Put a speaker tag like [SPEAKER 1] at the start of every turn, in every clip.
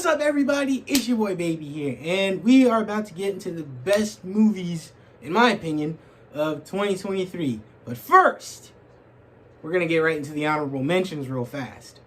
[SPEAKER 1] What's up, everybody? It's your boy Baby here, and we are about to get into the best movies, in my opinion, of 2023. But first, we're gonna get right into the honorable mentions real fast.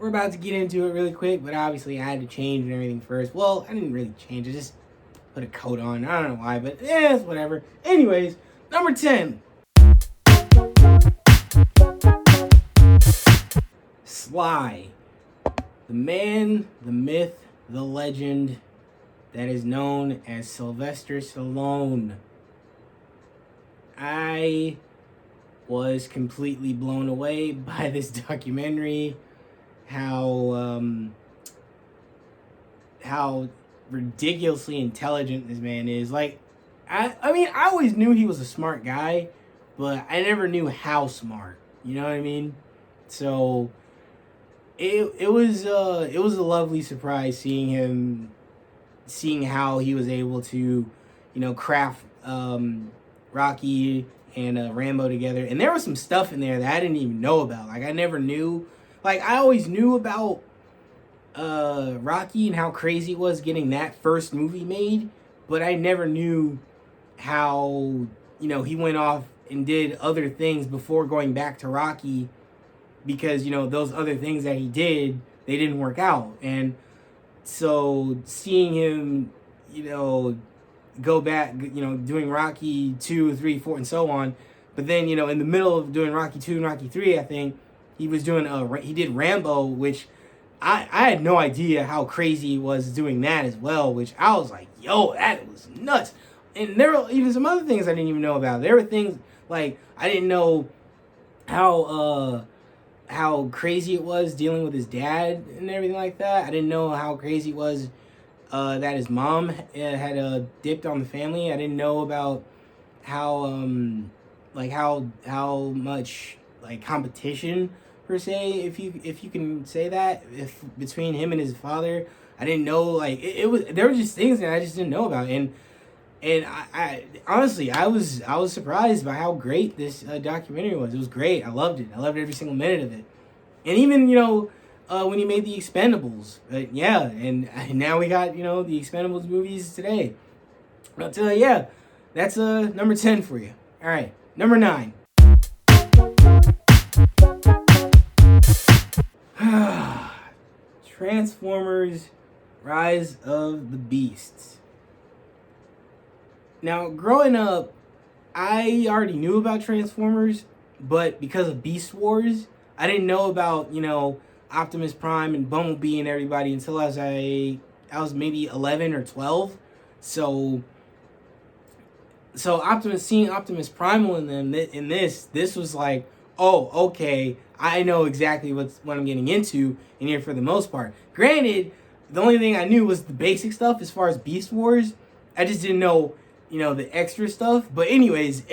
[SPEAKER 1] We're about to get into it really quick, but obviously I had to change and everything first. Well, I didn't really change, I just put a coat on. I don't know why, but it's whatever. Anyways, number 10. Sly. The man, the myth, the legend that is known as Sylvester Stallone. I was completely blown away by this documentary. How ridiculously intelligent this man is. Like, I mean, I always knew he was a smart guy, but I never knew how smart. You know what I mean? So it was a lovely surprise seeing how he was able to, craft Rocky and Rambo together. And there was some stuff in there that I didn't even know about. Like, I never knew. Like, I always knew about Rocky and how crazy it was getting that first movie made, but I never knew how, he went off and did other things before going back to Rocky, because, those other things that he did, they didn't work out. And so seeing him, go back, doing Rocky 2, 3, 4, and so on, but then, in the middle of doing Rocky 2 and Rocky 3, I think, he was doing he did Rambo, which I had no idea how crazy he was doing that as well, which I was like, yo, that was nuts. And there were even some other things I didn't even know about. There were things like I didn't know how crazy it was dealing with his dad and everything like that. I didn't know how crazy it was that his mom had dipped on the family. I didn't know about how much like competition per se, if you can say that, if between him and his father. I didn't know, like, there were just things that I just didn't know about, and I honestly I was surprised by how great this documentary was. It was great. I loved it. I loved every single minute of it. And even when he made the Expendables, yeah, and now we got the Expendables movies today. But yeah, that's number 10 for you. All right, number 9. Transformers Rise of the Beasts. Now, growing up, I already knew about Transformers, but because of Beast Wars, I didn't know about, Optimus Prime and Bumblebee and everybody until I was maybe 11 or 12. So seeing Optimus Primal in this was like, oh, okay, I know exactly what I'm getting into in here for the most part. Granted, the only thing I knew was the basic stuff as far as Beast Wars. I just didn't know, the extra stuff. But anyways,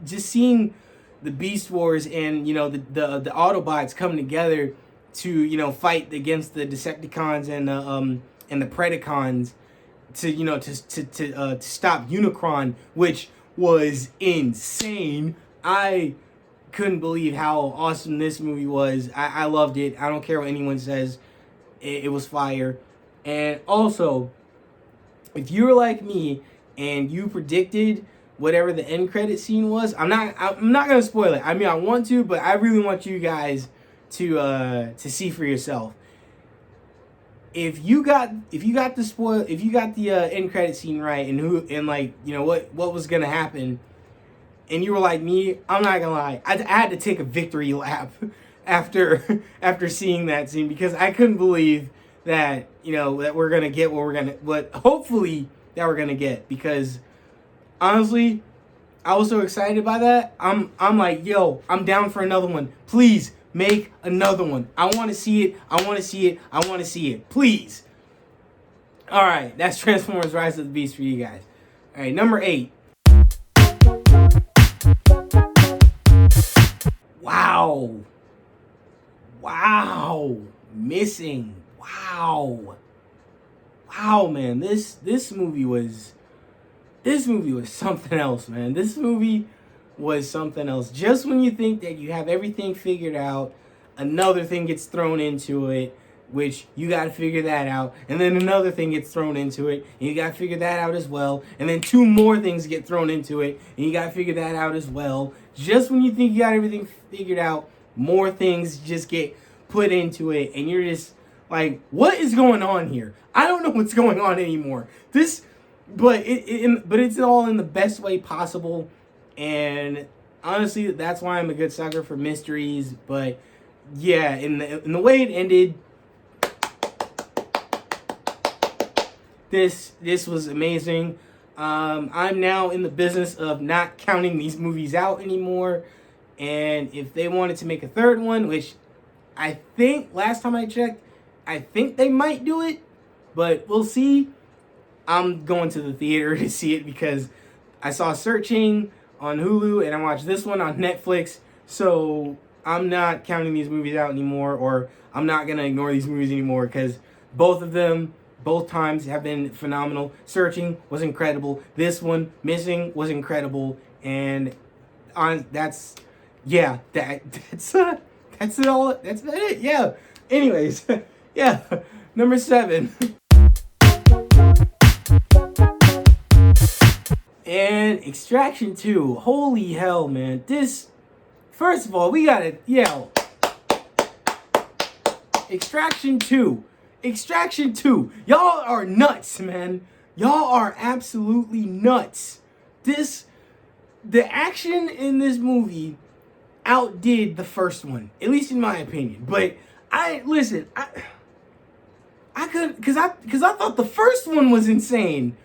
[SPEAKER 1] just seeing the Beast Wars and, the Autobots come together to, fight against the Decepticons and the Predacons to stop Unicron, which was insane. I couldn't believe how awesome this movie was. I loved it. I don't care what anyone says. It was fire. And also, if you were like me and you predicted whatever the end credit scene was, I'm not gonna spoil it. I mean, I want to, but I really want you guys to see for yourself. If you got the end credit scene right, and like, you know what was gonna happen, and you were like me, I'm not gonna lie, I had to take a victory lap after seeing that scene, because I couldn't believe that, you know, that we're gonna get what hopefully that we're gonna get, because honestly, I was so excited by that. I'm like, yo, I'm down for another one. Please make another one. I want to see it. I want to see it. I want to see it. Please. All right, that's Transformers: Rise of the Beast for you guys. All right, number 8. Wow. Missing. Wow, man. This movie was something else, man. This movie was something else. Just when you think that you have everything figured out, another thing gets thrown into it, which you got to figure that out. And then another thing gets thrown into it, and you got to figure that out as well. And then 2 more things get thrown into it, and you got to figure that out as well. Just when you think you got everything figured out, more things just get put into it, and you're just like, what is going on here? I don't know what's going on anymore. But it's all in the best way possible, and honestly, that's why I'm a good sucker for mysteries. But yeah, in the way it ended, this was amazing. I'm now in the business of not counting these movies out anymore, and if they wanted to make a third one, which I think last time I checked, I think they might do it, but we'll see. I'm going to the theater to see it because I saw Searching on Hulu and I watched this one on Netflix. So I'm not counting these movies out anymore, or I'm not going to ignore these movies anymore, because both of them, both times, have been phenomenal. Searching was incredible. This one, Missing, was incredible. And that's it all. That's about it. Yeah. Anyways, yeah. Number 7. And Extraction 2. Holy hell, man. This, first of all, we gotta yell. Extraction 2. Extraction 2. Y'all are nuts, man. Y'all are absolutely nuts. The action in this movie outdid the first one, at least in my opinion. But I thought the first one was insane.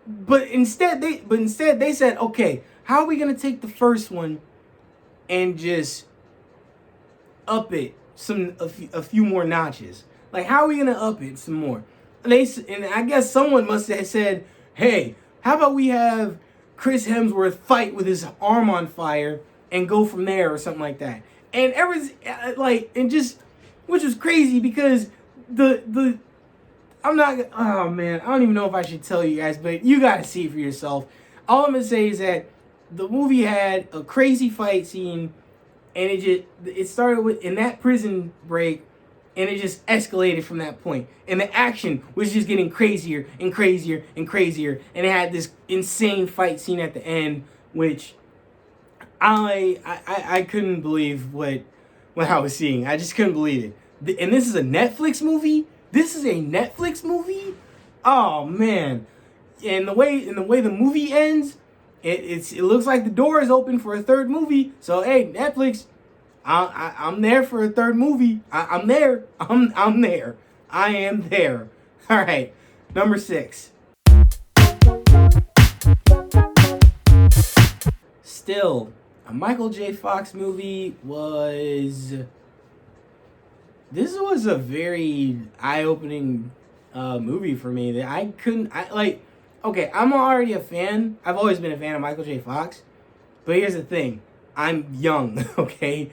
[SPEAKER 1] But instead they said, okay, how are we gonna take the first one and just up it a few more notches? Like, how are we gonna up it some more? And I guess someone must have said, hey, how about we have Chris Hemsworth fight with his arm on fire and go from there, or something like that. And which was crazy, because oh man, I don't even know if I should tell you guys, but you gotta see it for yourself. All I'm gonna say is that the movie had a crazy fight scene, and it started in that prison break, and it just escalated from that point. And the action was just getting crazier and crazier and crazier, and it had this insane fight scene at the end, which I couldn't believe what I was seeing. I just couldn't believe it. And this is a Netflix movie? This is a Netflix movie? Oh man. And the way the movie ends, it looks like the door is open for a third movie. So hey, Netflix, I'm there for a third movie. I'm there. I'm there. I am there. All right. Number 6. Still, a Michael J. Fox movie This was a very eye-opening movie for me. That okay, I'm already a fan. I've always been a fan of Michael J. Fox. But here's the thing. I'm young, okay?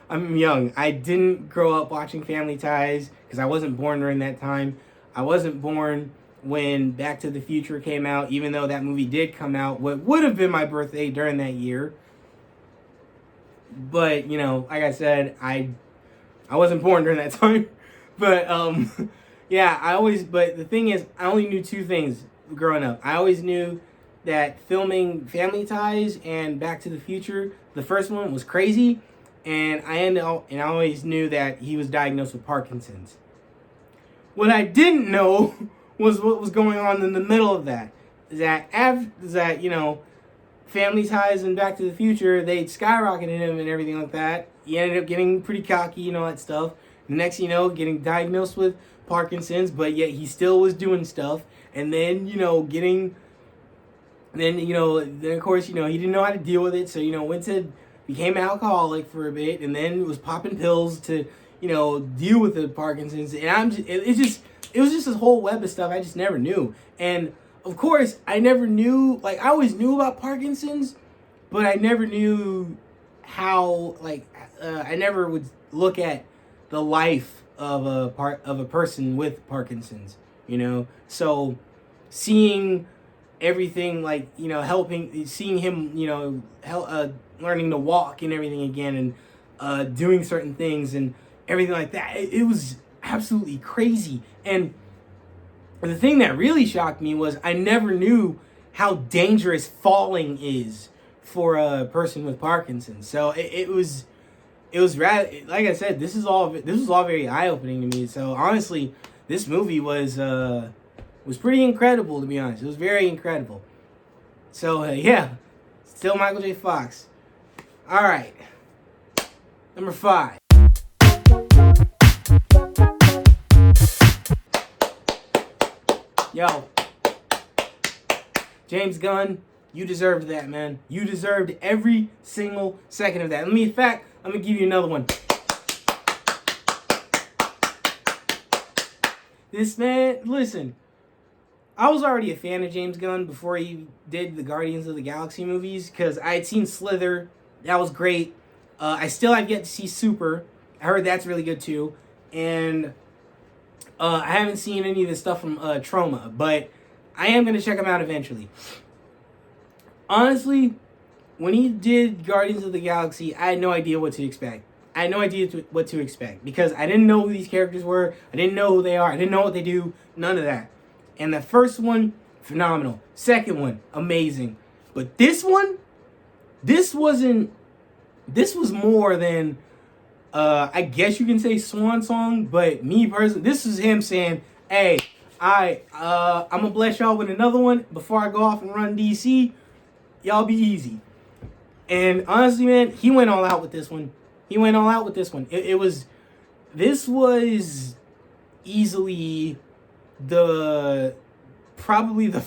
[SPEAKER 1] I'm young. I didn't grow up watching Family Ties because I wasn't born during that time. I wasn't born when Back to the Future came out, even though that movie did come out what would have been my birthday during that year. But, you know, like I said, I wasn't born during that time. But but the thing is, I only knew two things growing up. I always knew that filming Family Ties and Back to the Future, the first one was crazy, and I always knew that he was diagnosed with Parkinson's. What I didn't know was what was going on in the middle of that. That you know, Family Ties and Back to the Future, they skyrocketed him and everything like that. He ended up getting pretty cocky and all that stuff. The next, you know, getting diagnosed with Parkinson's, but yet he still was doing stuff. And then, you know, then of course, you know, he didn't know how to deal with it. So, you know, became an alcoholic for a bit, and then was popping pills to, you know, deal with the Parkinson's. And it was just this whole web of stuff I just never knew. And of course, I never knew, like, I always knew about Parkinson's, but I never knew how, like, I never would look at the life of a person with Parkinson's, you know. So seeing everything, like, you know, seeing him, you know, learning to walk and everything again, and doing certain things and everything like that, it was absolutely crazy. And the thing that really shocked me was I never knew how dangerous falling is for a person with Parkinson's. So it was rather, like I said, this was all very eye-opening to me. So honestly, this movie was pretty incredible, to be honest. It was very incredible. So yeah, still Michael J. Fox. All right, number 5. Yo, James Gunn, you deserved that, man. You deserved every single second of that. In fact, I'm going to give you another one. This man, listen, I was already a fan of James Gunn before he did the Guardians of the Galaxy movies, because I had seen Slither. That was great. I still have yet to see Super. I heard that's really good too. And I haven't seen any of the stuff from Troma, but I am going to check him out eventually. Honestly, when he did Guardians of the Galaxy, I had no idea what to expect. I had no idea what to expect, because I didn't know who these characters were. I didn't know who they are. I didn't know what they do. None of that. And the first one, phenomenal. Second one, amazing. But this one, this was more than, I guess you can say swan song, but me personally, this is him saying, hey, I'm going to bless y'all with another one before I go off and run DC. Y'all be easy. And honestly, man, he went all out with this one. This was easily probably the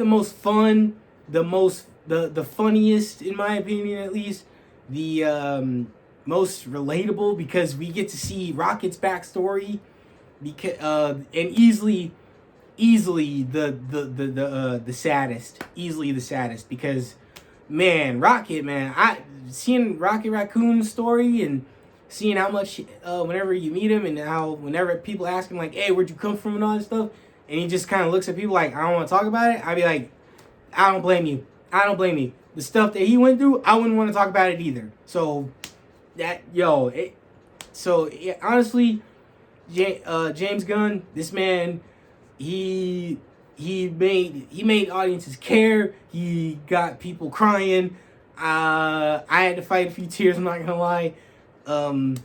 [SPEAKER 1] most fun, the funniest, in my opinion at least, the most relatable, because we get to see Rocket's backstory, and easily the saddest, because man, Rocket, seeing Rocket Raccoon's story and seeing how much whenever you meet him, and how whenever people ask him like, hey, where'd you come from and all that stuff, and he just kind of looks at people like, I don't want to talk about it, I'd be like, I don't blame you. The stuff that he went through, I wouldn't want to talk about it either. So honestly, James Gunn, this man, he made audiences care. He got people crying. I had to fight a few tears, I'm not gonna lie. I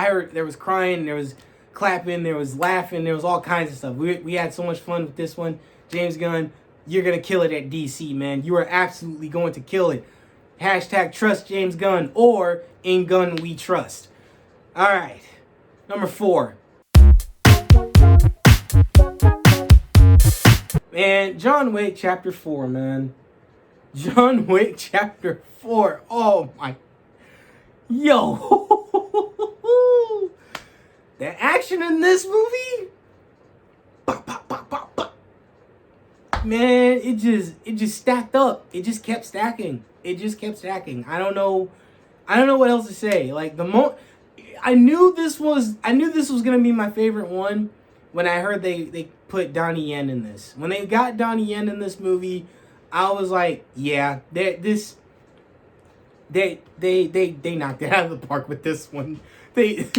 [SPEAKER 1] heard there was crying, there was clapping, there was laughing, there was all kinds of stuff. We had so much fun with this one. James Gunn, you're gonna kill it at DC, man. You are absolutely going to kill it. Hashtag trust James Gunn, or in Gunn we trust. All right, number 4. Man, John Wick Chapter 4, man. John Wick Chapter 4. Oh my. Yo. The action in this movie. Man, it just stacked up. It just kept stacking. I don't know what else to say. Like I knew this was gonna be my favorite one when I heard they put Donnie Yen in this. When they got Donnie Yen in this movie, I was like, yeah, they knocked it out of the park with this one. They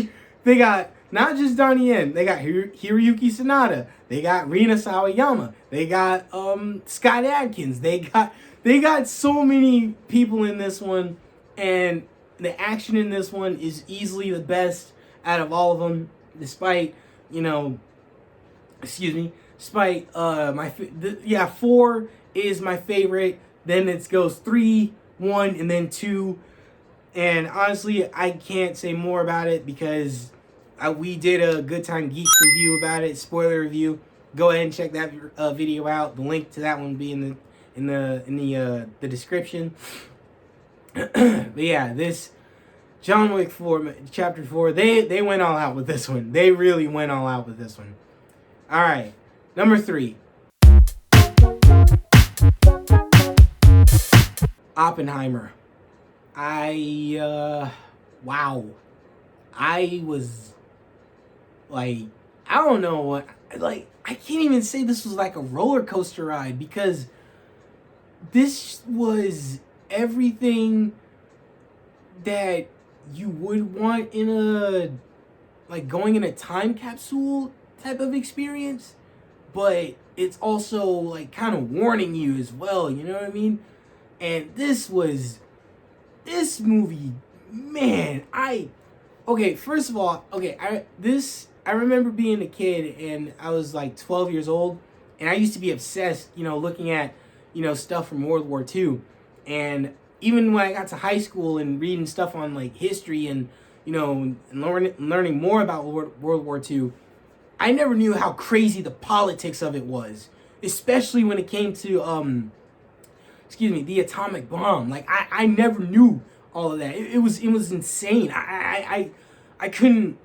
[SPEAKER 1] got not just Donnie Yen, they got Hiroyuki Sanada, they got Rina Sawayama, they got Scott Adkins, they got so many people in this one, and the action in this one is easily the best out of all of them, despite, despite 4 is my favorite, then it goes 3, 1, and then 2, and honestly, I can't say more about it because we did a Good Time Geeks review about it, spoiler review. Go ahead and check that video out. The link to that one will be in the description. But yeah, this John Wick 4 Chapter 4, they went all out with this one. They really went all out with this one. All right, number 3. Oppenheimer. Wow. I was like, I don't know what, like, I can't even say this was like a roller coaster ride, because this was everything that you would want in a, like, going in a time capsule type of experience, but it's also like kind of warning you as well, you know what I mean? And this movie, man, first of all, I remember being a kid, and I was like 12 years old, and I used to be obsessed, looking at, stuff from World War II. And even when I got to high school and reading stuff on like history and, learning more about World War II, I never knew how crazy the politics of it was, especially when it came to, the atomic bomb. Like, I never knew all of that. It was insane. I couldn't,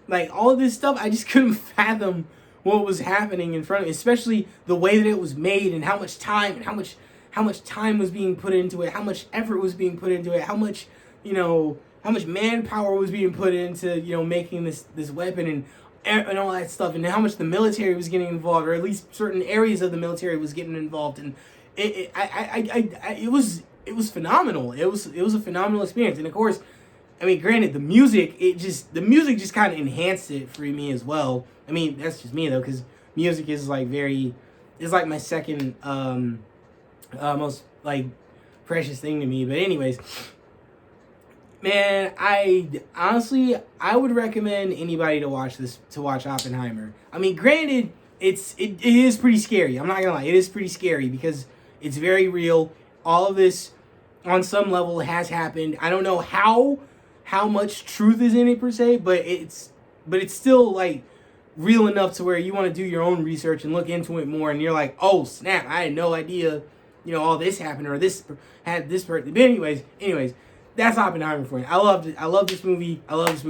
[SPEAKER 1] like, all of this stuff, I just couldn't fathom what was happening in front of me, especially the way that it was made, and how much time and how much time was being put into it, how much effort was being put into it, how much manpower was being put into, making this weapon and all that stuff, and how much the military was getting involved, or at least certain areas of the military was getting involved. And it was phenomenal. It was a phenomenal experience. And of course, I mean, granted, the music just kind of enhanced it for me as well. I mean, that's just me though, because music is like my second most like precious thing to me. But anyways, man, I would recommend anybody to watch Oppenheimer. I mean, granted, it is pretty scary. I'm not gonna lie, it is pretty scary because it's very real. All of this, on some level, has happened. I don't know how much truth is in it per se, but it's still like real enough to where you want to do your own research and look into it more, and you're like, oh snap, I had no idea, all this happened, or this had this person. But anyways, that's Oppenheimer for you. I love this movie. I love this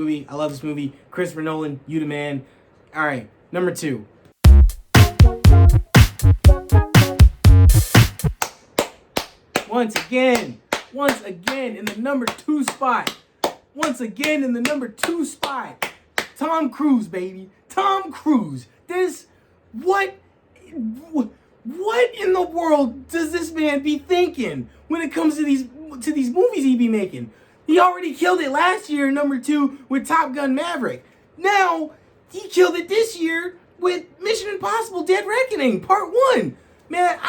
[SPEAKER 1] movie. Christopher Nolan, you the man. All right, number 2. Once again in the number 2 spot. Tom Cruise, baby. Tom Cruise. What in the world does this man be thinking when it comes to these movies he be making? He already killed it last year, number 2, with Top Gun Maverick. Now, he killed it this year with Mission Impossible Dead Reckoning, Part 1. Man,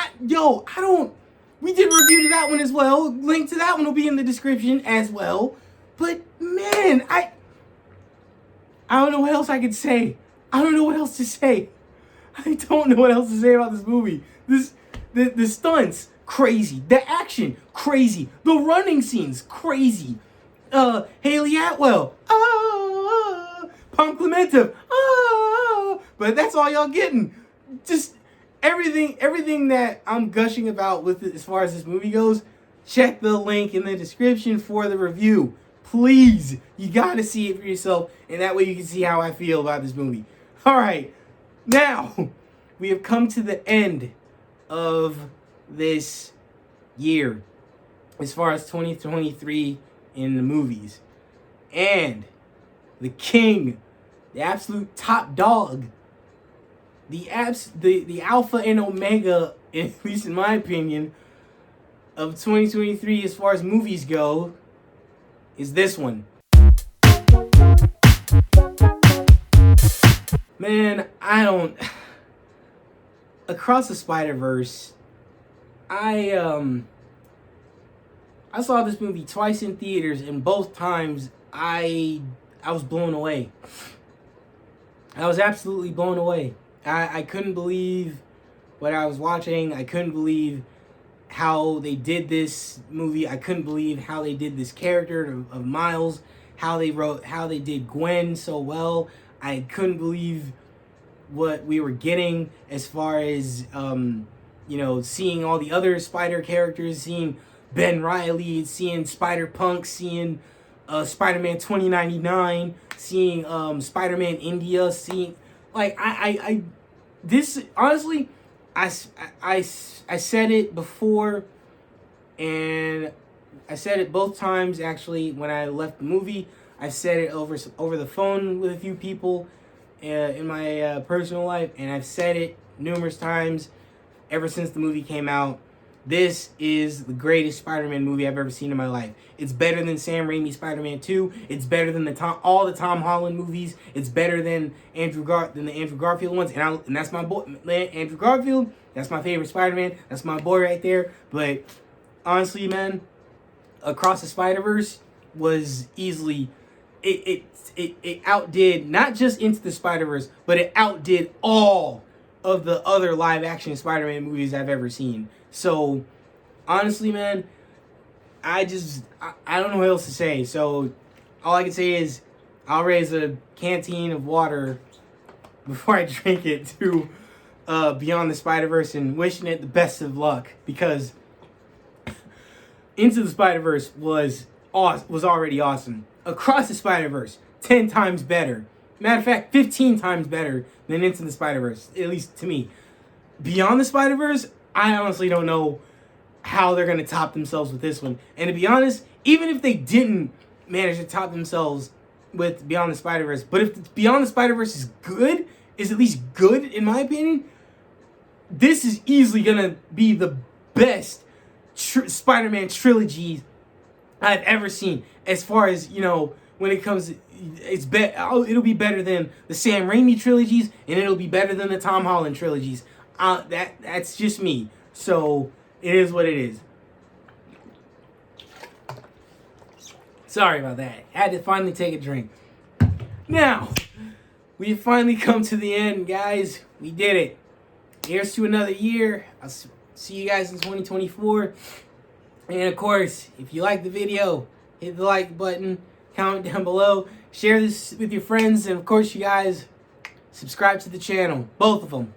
[SPEAKER 1] we did a review to that one as well. Link to that one will be in the description as well. But man, I don't know what else I could say. I don't know what else to say. I don't know what else to say about this movie. The stunts, crazy. The action, crazy. The running scenes, crazy. Haley Atwell, Pom Klementieff, but that's all y'all getting. Just everything that I'm gushing about with it as far as this movie goes, check the link in the description for the review. Please, you gotta see it for yourself, and that way you can see how I feel about this movie. All right, now we have come to the end of this year as far as 2023 in the movies, and the king, the absolute top dog, the alpha and omega, at least in my opinion, of 2023 as far as movies go, is this one. Man, Across the Spider-Verse, I saw this movie twice in theaters, and both times I was blown away. I was absolutely blown away. I couldn't believe what I was watching. I couldn't believe how they did this movie. I couldn't believe how they did this character of Miles, how they did Gwen so well. I couldn't believe what we were getting as far as seeing all the other Spider characters, seeing Ben Reilly, seeing Spider-Punk, seeing Spider-Man 2099, seeing Spider-Man India, seeing this honestly, I said it before, and I said it both times actually when I left the movie. I've said it over the phone with a few people in my personal life, and I've said it numerous times ever since the movie came out. This is the greatest Spider-Man movie I've ever seen in my life. It's better than Sam Raimi's Spider-Man 2. It's better than all the Tom Holland movies. It's better than the Andrew Garfield ones. And that's my boy, Andrew Garfield. That's my favorite Spider-Man. That's my boy right there. But honestly, man, Across the Spider-Verse was easily it outdid not just Into the Spider-Verse, but it outdid all of the other live action Spider-Man movies I've ever seen. So honestly, man, I don't know what else to say. So all I can say is I'll raise a canteen of water before I drink it to Beyond the Spider-Verse and wishing it the best of luck, because Into the Spider-Verse was already awesome. Across the Spider-Verse, 10 times better. Matter of fact, 15 times better than Into the Spider-Verse, at least to me. Beyond the Spider-Verse, I honestly don't know how they're going to top themselves with this one. And to be honest, even if they didn't manage to top themselves with Beyond the Spider-Verse, but if Beyond the Spider-Verse is at least good, in my opinion, this is easily going to be the best Spider-Man trilogy I've ever seen. As far as, when it comes, it'll be better than the Sam Raimi trilogies, and it'll be better than the Tom Holland trilogies. That's just me. So it is what it is. Sorry about that. Had to finally take a drink. Now, we've finally come to the end, guys. We did it. Here's to another year. I'll see you guys in 2024. And of course, if you like the video, hit the like button, comment down below, share this with your friends, and of course, you guys, subscribe to the channel. Both of them.